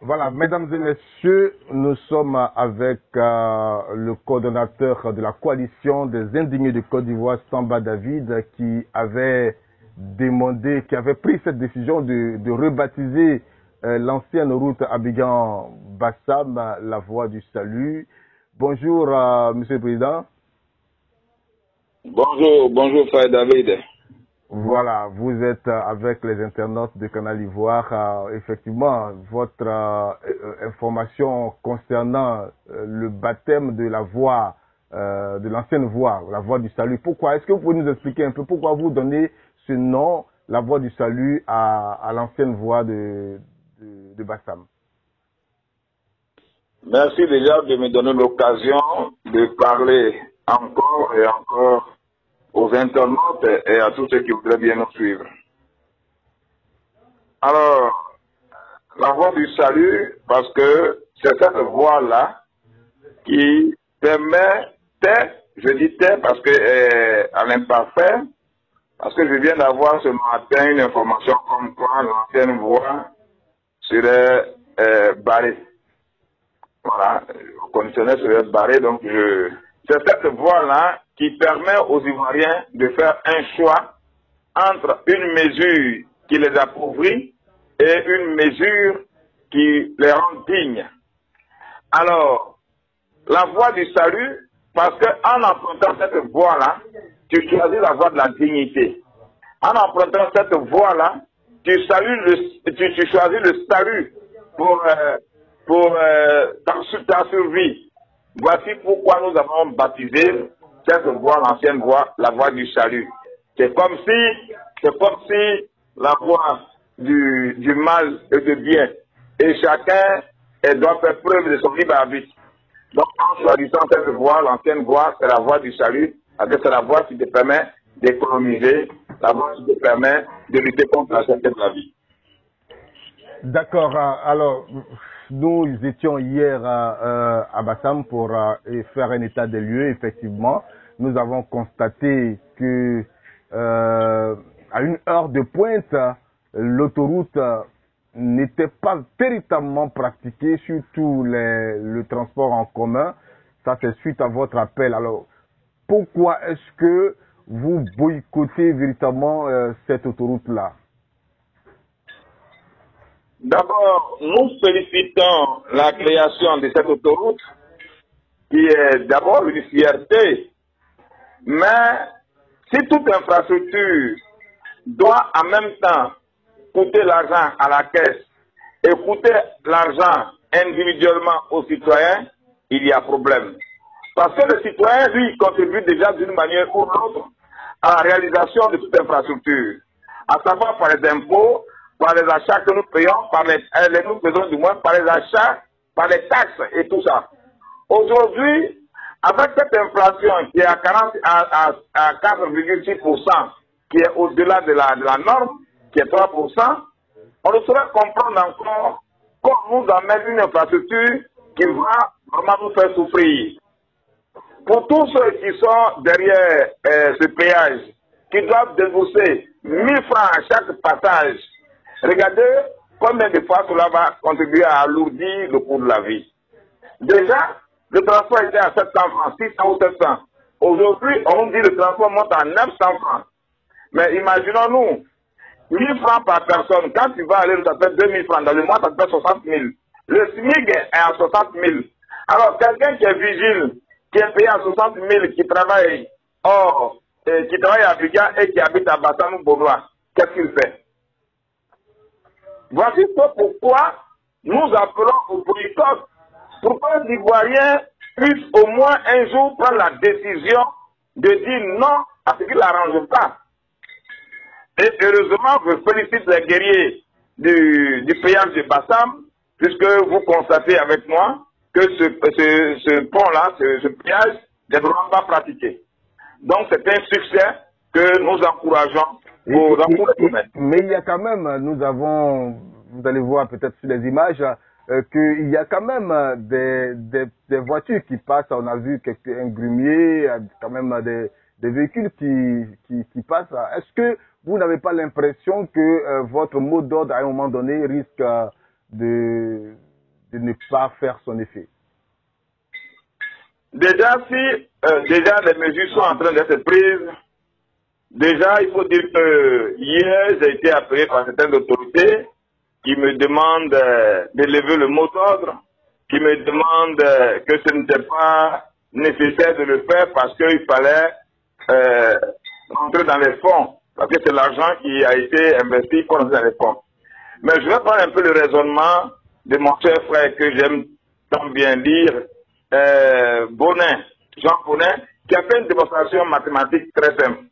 Voilà, mesdames et messieurs, nous sommes avec le coordonnateur de la coalition des indignés de Côte d'Ivoire, Samba David, qui avait demandé, qui avait pris cette décision de rebaptiser l'ancienne route Abidjan-Bassam, la voie du salut. Bonjour, Monsieur le Président. Bonjour frère David. Voilà, vous êtes avec les internautes de Canal Ivoire. Effectivement, votre information concernant le baptême de la voie, de l'ancienne voie, la voie du salut. Pourquoi? Est-ce que vous pouvez nous expliquer un peu pourquoi vous donnez ce nom, la voie du salut, à l'ancienne voie de Bassam? Merci déjà de me donner l'occasion de parler encore et encore aux internautes et à tous ceux qui voudraient bien nous suivre. Alors, la voie du salut, parce que c'est cette voie-là qui permettait, je dis parce que à l'imparfait, parce que je viens d'avoir ce matin une information comme quoi l'ancienne voie serait barrée. Voilà, le conditionnel serait barré, donc c'est cette voie-là qui permet aux Ivoiriens de faire un choix entre une mesure qui les appauvrit et une mesure qui les rend dignes. Alors, la voie du salut, parce qu'en empruntant cette voie-là, tu choisis la voie de la dignité. En empruntant cette voie-là, tu choisis le salut pour ta survie. Voici pourquoi nous avons baptisé cette voie, l'ancienne voie, la voie du salut. C'est comme si la voie du mal et du bien. Et chacun doit faire preuve de son libre arbitre. Donc, en choisissant cette voie, l'ancienne voie, c'est la voie du salut, parce que c'est la voie qui te permet d'économiser, la voie qui te permet de lutter contre la santé de la vie. D'accord. Alors, nous étions hier à Bassam pour faire un état des lieux. Effectivement, nous avons constaté que à une heure de pointe, l'autoroute n'était pas véritablement pratiquée, surtout le transport en commun. Ça, c'est suite à votre appel. Alors, pourquoi est-ce que vous boycottez véritablement cette autoroute-là? D'abord, nous félicitons la création de cette autoroute, qui est d'abord une fierté. Mais si toute infrastructure doit en même temps coûter l'argent à la caisse et coûter l'argent individuellement aux citoyens, il y a problème. Parce que le citoyen, lui, contribue déjà d'une manière ou l'autre à la réalisation de toute infrastructure, à savoir par les impôts, par les achats que nous payons, nous faisons du moins par les achats, par les taxes et tout ça. Aujourd'hui, avec cette inflation qui est à 4,6%, qui est au-delà de la norme, qui est 3%, on ne saurait comprendre encore qu'on nous amène une infrastructure qui va vraiment nous faire souffrir. Pour tous ceux qui sont derrière ce péage, qui doivent débourser 1000 francs à chaque passage, regardez combien de fois cela va contribuer à alourdir le coût de la vie. Déjà, le transport était à 700 francs, 600 ou 700. Aujourd'hui, on dit que le transport monte à 900 francs. Mais imaginons-nous, 1000 francs par personne, quand tu vas aller, ça fait 2000 francs. Dans le mois, ça fait 60 000. Le SMIC est à 60 000. Alors, quelqu'un qui est vigile, qui est payé à 60 000, qui travaille qui travaille à Abidjan et qui habite à Bassam ou Bourgoin, qu'est-ce qu'il fait? Voici pourquoi nous appelons au boycott, pour que les Ivoiriens puissent au moins un jour prendre la décision de dire non à ce qui ne l'arrange pas. Et heureusement, je félicite les guerriers du péage de Bassam, puisque vous constatez avec moi que ce pont-là, ce péage, n'est vraiment pas pratiqué. Donc c'est un succès que nous encourageons pour les communes. Mais il y a quand même, vous allez voir peut-être sur les images, qu'il y a quand même des voitures qui passent. On a vu un grumier, quand même des véhicules qui passent. Est-ce que vous n'avez pas l'impression que votre mot d'ordre à un moment donné risque de ne pas faire son effet? Déjà, si déjà les mesures sont en train d'être prises, déjà il faut dire que hier j'ai été appelé par certaines autorités qui me demandent de lever le mot d'ordre, qui me demandent que ce n'était pas nécessaire de le faire parce qu'il fallait rentrer dans les fonds, parce que c'est l'argent qui a été investi pour rentrer dans les fonds. Mais je vais prendre un peu le raisonnement de mon cher frère que j'aime tant bien lire, Bonnet, Jean Bonnet, qui a fait une démonstration mathématique très simple.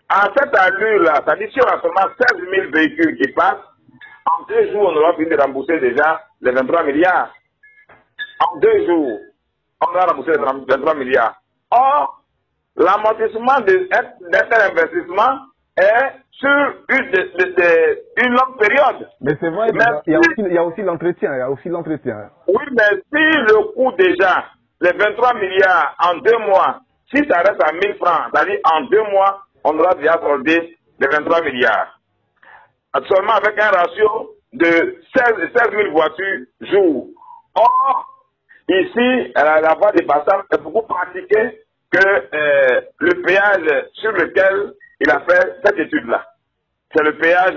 À cette allure-là, c'est-à-dire si on a seulement 16 000 véhicules qui passent, en 2 jours, on aura fini de rembourser déjà les 23 milliards. En 2 jours, on aura remboursé les 23 milliards. Or, l'amortissement d'un tel investissement est sur une longue période. Mais c'est vrai, il y a aussi l'entretien. Oui, mais si le coût déjà, les 23 milliards en 2 mois, si ça reste à 1000 francs, c'est-à-dire en 2 mois, on aura déjà soldé les 23 milliards. Actuellement avec un ratio de 16 000 voitures jour. Or, ici, la voie des passages est beaucoup pratiquée que le péage sur lequel il a fait cette étude-là. C'est le péage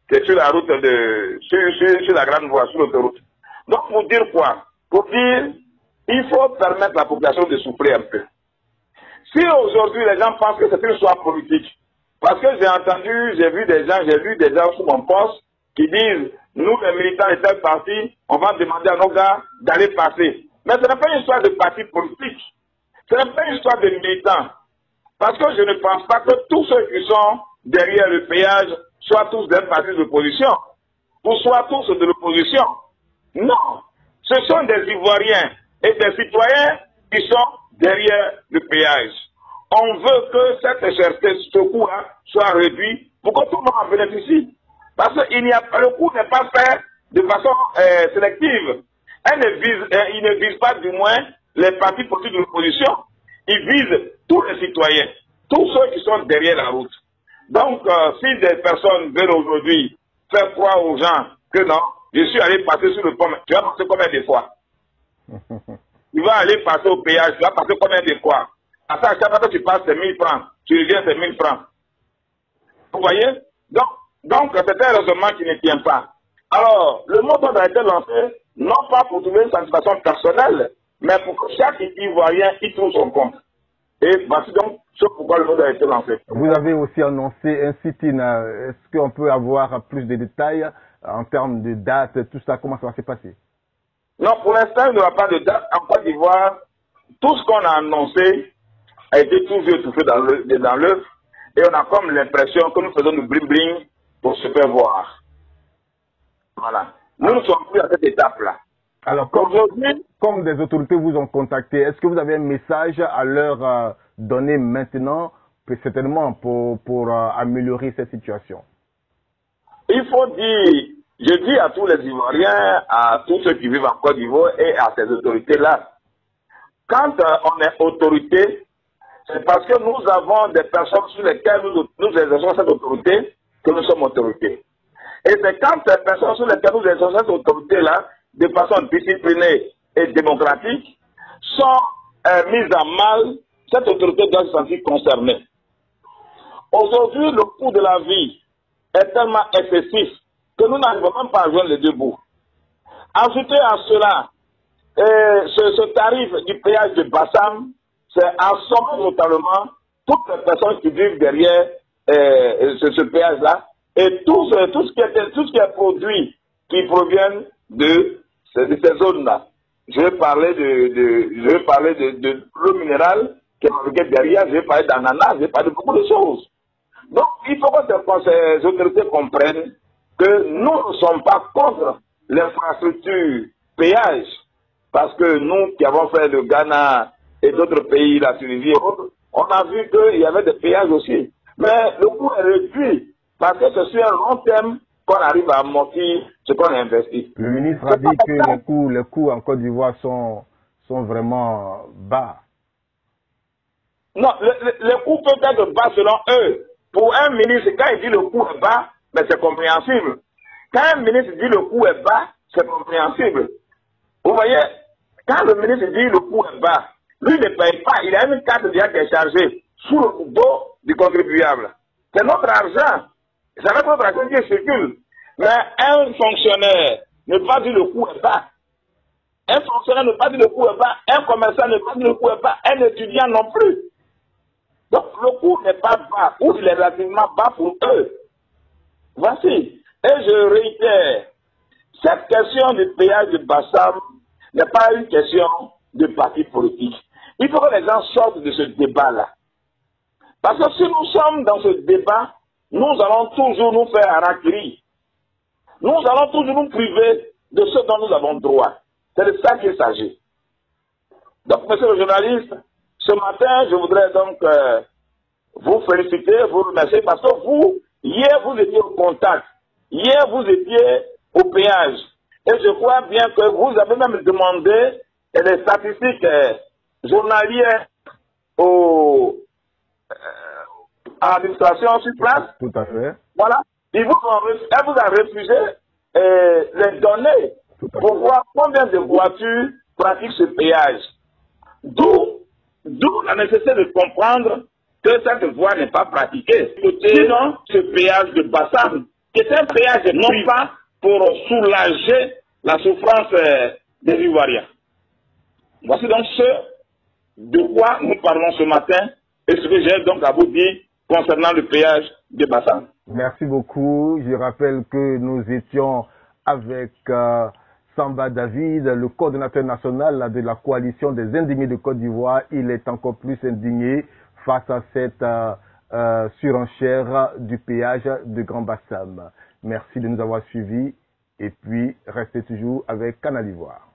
qui est sur la route sur la grande voie, sur l'autoroute. Donc, pour dire quoi? Pour dire, il faut permettre à la population de souffler un peu. Si aujourd'hui les gens pensent que c'est une histoire politique, parce que j'ai vu des gens sous mon poste qui disent, nous les militants de tel parti, on va demander à nos gars d'aller passer. Mais ce n'est pas une histoire de parti politique. Ce n'est pas une histoire de militants. Parce que je ne pense pas que tous ceux qui sont derrière le péage soient tous d'un parti d'opposition, ou soient tous de l'opposition. Non. Ce sont des Ivoiriens et des citoyens qui sont derrière le péage. On veut que cette cherté, ce coût-là, soit réduit pour que tout le monde en bénéficie. Parce que le coût n'est pas fait de façon sélective. Il ne vise pas du moins les partis politiques de l'opposition. Il vise tous les citoyens, tous ceux qui sont derrière la route. Donc, si des personnes veulent aujourd'hui faire croire aux gens que non, je suis allé passer sur le pont, tu vas passer combien de fois? Tu vas aller passer au péage, tu vas passer combien de fois? À chaque fois que tu passes, c'est 1000 francs. Tu reviens, c'est 1000 francs. Vous voyez? Donc c'est un raisonnement qui ne tient pas. Alors, le mot d'ordre a été lancé, non pas pour trouver une satisfaction personnelle, mais pour que chaque Ivoirien y trouve son compte. Et voici donc ce pourquoi le mot d'ordre a été lancé. Vous avez aussi annoncé un sit-in. Est-ce qu'on peut avoir plus de détails en termes de date, tout ça, comment ça va se passer? Non, pour l'instant, il n'y aura pas de date. En Côte d'Ivoire, tout ce qu'on a annoncé a été toujours étouffé dans l'œuf. Et on a comme l'impression que nous faisons du bling-bling pour se faire voir. Voilà. Nous ne sommes plus à cette étape-là. Alors, comme des autorités vous ont contacté, est-ce que vous avez un message à leur donner maintenant, certainement, pour améliorer cette situation? Il faut dire, je dis à tous les Ivoiriens, à tous ceux qui vivent en Côte d'Ivoire et à ces autorités-là, quand on est autorité, c'est parce que nous avons des personnes sur lesquelles nous exerçons cette autorité que nous sommes autorités. Et c'est quand ces personnes sur lesquelles nous exerçons cette autorité-là, de façon disciplinée et démocratique, sont mises à mal, cette autorité doit se sentir concernée. Aujourd'hui, le coût de la vie est tellement excessif que nous n'arrivons même pas à joindre les deux bouts. Ajoutez à cela ce tarif du péage de Bassam, c'est assommer totalement toutes les personnes qui vivent derrière ce péage-là et tout ce qui est produit qui proviennent de ces zones-là. Je vais parler de l'eau minérale qui est fabriquée derrière, je vais parler d'ananas, je vais parler de beaucoup de choses. Donc, il faut que ces autorités comprennent que nous ne sommes pas contre l'infrastructure péage, parce que nous qui avons fait le Ghana et d'autres pays, la Tunisie et autres, on a vu qu'il y avait des péages aussi. Mais le coût est réduit, parce que c'est sur un long terme qu'on arrive à amortir ce qu'on a investi. Le ministre a dit que les coûts en Côte d'Ivoire sont vraiment bas. Non, le coût peut être bas selon eux. Pour un ministre, quand il dit le coût est bas, mais c'est compréhensible. Quand un ministre dit le coût est bas, c'est compréhensible. Vous voyez, quand le ministre dit le coût est bas, lui ne paye pas, il a une carte déjà qui est chargée sous le dos du contribuable. C'est notre argent. Ça va être notre argent qui circule. Mais un fonctionnaire ne pas dire le coût est bas. Un fonctionnaire ne pas dire le coût est bas. Un commerçant ne pas dire le coût est bas. Un étudiant non plus. Donc le coût n'est pas bas, ou il est relativement bas pour eux. Voici. Et je réitère, cette question du péage de Bassam n'est pas une question de parti politique. Il faut que les gens sortent de ce débat-là. Parce que si nous sommes dans ce débat, nous allons toujours nous faire harakiri. Nous allons toujours nous priver de ce dont nous avons droit. C'est de ça qu'il s'agit. Donc, monsieur le journaliste, ce matin, je voudrais donc vous féliciter, vous remercier, parce que vous, hier, vous étiez au contact. Hier, vous étiez au péage. Et je crois bien que vous avez même demandé des statistiques journalières à l'administration sur place. Tout à fait. Voilà. Elle vous a refusé les données pour voir combien de voitures pratiquent ce péage. D'où la nécessité de comprendre que cette voie n'est pas pratiquée. Sinon, ce péage de Bassam, qui est un péage non pas pour soulager la souffrance des Ivoiriens. Voici donc ce de quoi nous parlons ce matin et ce que j'ai donc à vous dire concernant le péage de Bassam. Merci beaucoup. Je rappelle que nous étions avec Samba David, le coordonnateur national de la coalition des indignés de Côte d'Ivoire. Il est encore plus indigné face à cette surenchère du péage de Grand Bassam. Merci de nous avoir suivis et puis restez toujours avec Canal d'Ivoire.